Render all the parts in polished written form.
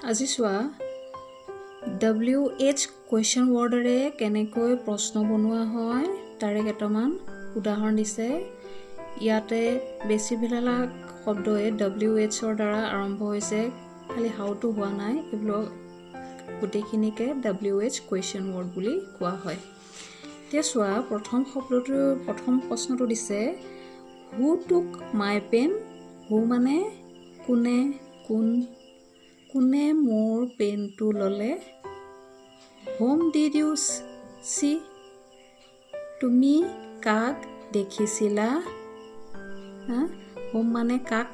আজি চোৱা WH question ৱৰ্ডেৰে কেনেকৈ প্ৰশ্ন বনোৱা হয় তাৰে কেইটামান উদাহৰণ দিছে। ইয়াতে বেছিবিলাক শব্দই WHৰ দ্বাৰা আৰম্ভ হৈছে, খালি হাউটো হোৱা নাই। এইবিলাক গোটেইখিনিকে WH কুৱেশ্যন ৱৰ্ড বুলি কোৱা হয়। এতিয়া চোৱা প্ৰথম প্ৰশ্নটো দিছে হু টুক মাই পেন। হু মানে কোনে মোৰ পেনটো ল'লে। হোম ডিড ইউ চি, তুমি কাক দেখিছিলা। হোম মানে কাক।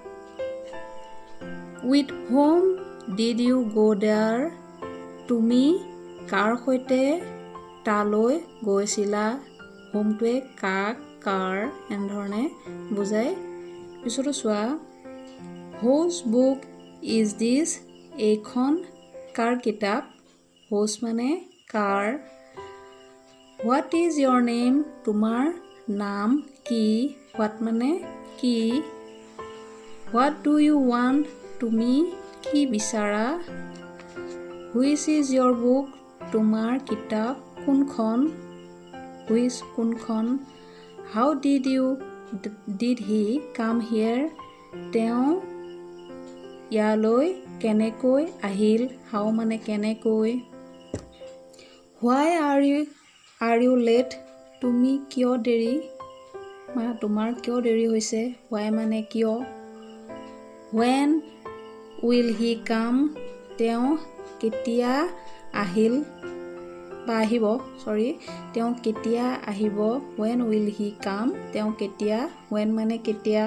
With whom did you go there, তুমি কাৰ সৈতে তালৈ গৈছিলা। হোমটোৱে কাক কাৰ এনেধৰণে বুজায়। পিছতো চোৱা হোজ বুক ইজ দিছ, এইখন কাৰ কিতাপ। হোজ মানে কাৰ। হোৱাট ইজ ইয়ৰ নেম, তোমাৰ নাম কি। হোৱাট মানে কি। হোৱাট ডু ইউ ৱান্ট, তুমি কি বিচাৰা। হুইচ ইজ ইয়ৰ বুক, তোমাৰ কিতাপ কোনখন। হুইচ কোনখন। হাউ ডিড হি কাম হিয়েৰ, তেওঁ ইয়ালৈ কেনেকৈ আহিল। হাউ মানে কেনেকৈ। হোৱাই আৰ ইউ লেট, তুমি কিয় দেৰি, তোমাৰ কিয় দেৰি হৈছে। হোৱাই মানে কিয়। ৱেন উইল হি কাম, তেওঁ কেতিয়া আহিব। তেওঁ কেতিয়া আহিব। ৱেন উইল হি কাম, তেওঁ কেতিয়া। ৱেন মানে কেতিয়া।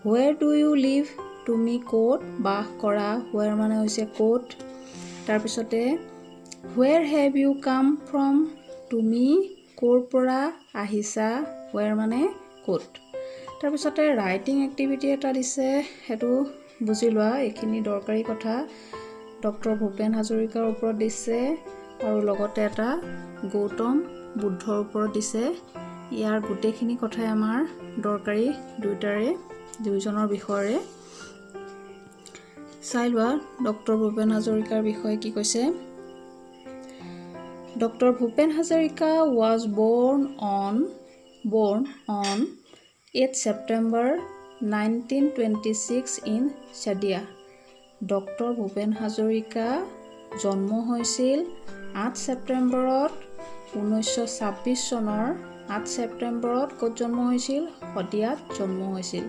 হুৱেৰ ডু ইউ লিভ, তুমি ক'ত বাস কৰা। হুৱেৰ মানে হৈছে ক'ত। তাৰপিছতে where have you come from, তুমি ক'ৰ পৰা আহিছা। হুৱেৰ মানে ক'ত। তাৰপিছতে ৰাইটিং এক্টিভিটি এটা দিছে, সেইটো বুজি লোৱা। এইখিনি দৰকাৰী কথা ডক্টৰ ভূপেন হাজৰিকাৰ ওপৰত দিছে আৰু লগতে এটা গৌতম বুদ্ধৰ ওপৰত দিছে। ইয়াৰ গোটেইখিনি কথাই আমাৰ দৰকাৰী দুয়োজনৰ বিষয়েৰে। চাই লোৱা ডক্টৰ ভূপেন হাজৰিকাৰ বিষয়ে কি কৈছে। Doctor Bhupen Hazarika was born on 8 September 1926 in Shadia. Doctor Bhupen Hazarika জন্ম হৈছিল 8 ছেপ্টেম্বৰত 1926 চনৰ 8 ছেপ্টেম্বৰত ক'ত জন্ম হৈছিল, শদিয়াত জন্ম হৈছিল।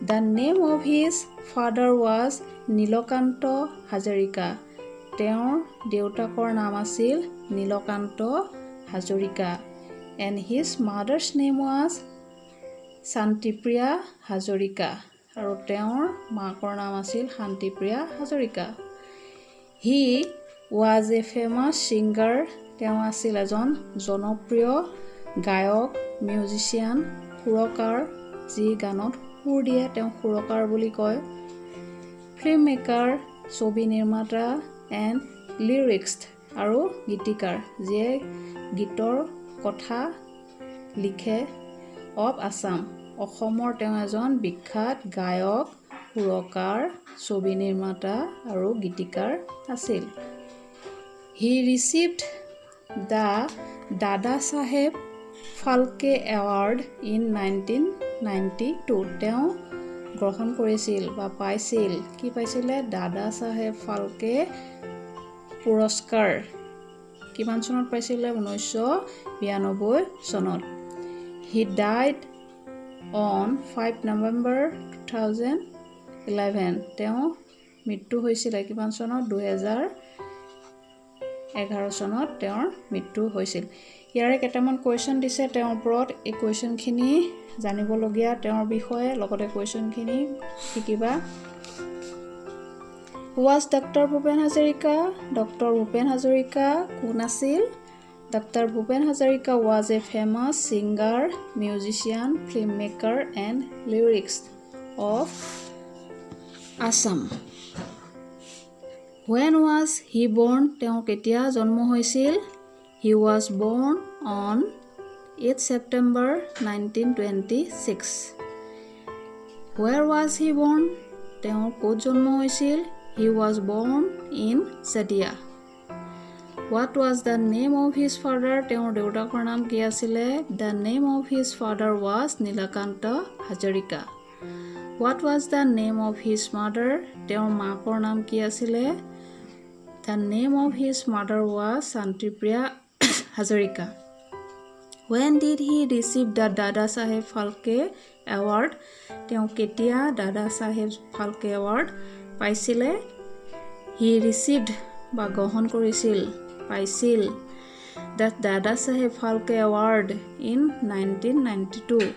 The name of his father was Nilkanta Hazarika. তেওঁৰ দেউতাকৰ নাম আছিল Nilkanta Hazarika. And his mother's name was Shantipriya Hazarika. আৰু তেওঁৰ মাকৰ নাম আছিল Shantipriya Hazarika. He was a famous singer. তেওঁ আছিল এজন জনপ্ৰিয় গায়ক, মিউজিচিয়ান, সুৰকাৰ, যি গানত সুৰ দিয়ে তেওঁ সুৰকাৰ বুলি কয়। ফিল্ম মেকাৰ, ছবি নিৰ্মাতা, এণ্ড লিৰিক্সট আৰু গীতিকাৰ, যিয়ে গীতৰ কথা লিখে। অৱ আছাম, অসমৰ তেওঁ এজন বিখ্যাত গায়ক, সুৰকাৰ, ছবি নিৰ্মাতা আৰু গীতিকাৰ আছিল। হি ৰিচিভড দ্য দাদা চাহেব ফাল্কে এৱাৰ্ড ইন 1992। তেওঁ গ্ৰহণ কৰিছিল বা পাইছিল, কি পাইছিলে, দাদা চাহেব ফাল্কে পুৰস্কাৰ। কিমান চনত পাইছিলে, 1992 চনত। He died on 5 November 2011। তেওঁ মৃত্যু হৈছিলে কিমান চনত, 2011 চনত তেওঁৰ মৃত্যু হৈছিল। ইয়াৰে কেইটামান কুৱেশ্যন দিছে তেওঁৰ ওপৰত। এই কুৱেশ্যনখিনি জানিবলগীয়া তেওঁৰ বিষয়ে, লগতে কুৱেশ্যনখিনি শিকিবা। Was doctor Bhupen Hazarika, doctor Bhupen Hazarika কোন আছিল। Doctor Bhupen Hazarika was a famous singer, musician, filmmaker and lyricist of Assam. When was he born, তেওঁ কেতিয়া জন্ম হৈছিল। He was born on 8 September 1926. Where was he born, তেওঁ ক'ত জন্ম হৈছিল। He was born in Sadia. What was the name of his father? তেওঁৰ দেউতাকৰ নাম কি আছিলে? The name of his father was Nilakanta Hazarika. What was the name of his mother? তেওঁৰ মাকৰ নাম কি আছিলে? The name of his mother was Santipriya Hazarika. When did he receive the Dada Saheb Phalke Award? তেওঁ কেতিয়া দাদা চাহেব Phalke award পাইছিলে? He received বা গ্ৰহণ কৰিছিল পাইছিল the Dada Saheb Phalke Award in 1992.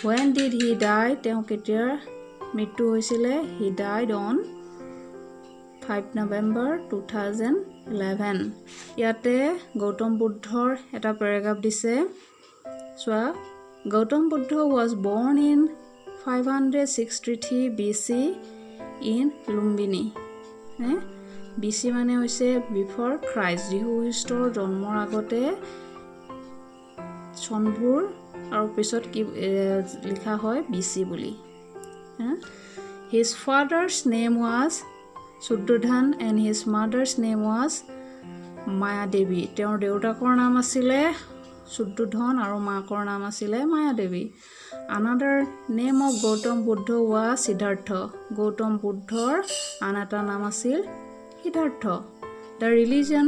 When did he die? তেওঁ কেতিয়া মৃত্যু হৈছিলে? He died on 5 November 2011. ইয়াতে গৌতম বুদ্ধৰ এটা পেৰাগ্ৰাফ দিছে চোৱা. Gautam Buddha was born in 563 BC in Lumbini. BC মানে হৈছে before Christ. যীশু খ্ৰীষ্টৰ জন্মৰ আগতে চনবোৰ আৰু পিছত কি লিখা হয় BC বুলি. His father's name was Suddhodhan and his mother's name was Maya Devi. তেওঁৰ দেউতাকৰ নাম আছিলে Suddhodhan আৰু মাকৰ নাম আছিলে Maya Devi. Another name of Gautam Buddha was Siddhartha. Gautam বুদ্ধৰ আন এটা নাম আছিল Siddhartha. The religion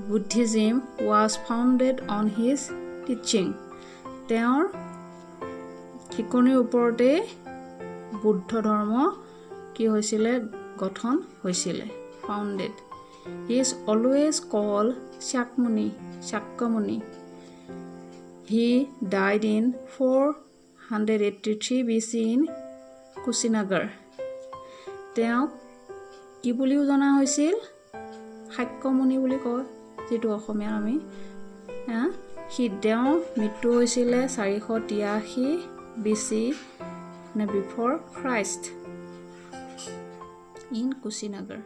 Buddhism was founded on his teaching. তেওঁৰ শিকনিৰ ওপৰতে বুদ্ধ ধৰ্ম কি হৈছিলে? গঠন হৈছিলে founded. He is always called Shakyamuni. He died in 483 BC in Kushinagar. তেওঁক কি বুলিও জনা হৈছিল? শাক্যমুনি বুলি কয় যেটো অসমীয়া আমি. তেওঁৰ মৃত্যু হৈছিলে 483 BC নে before Christ in Kushinagar.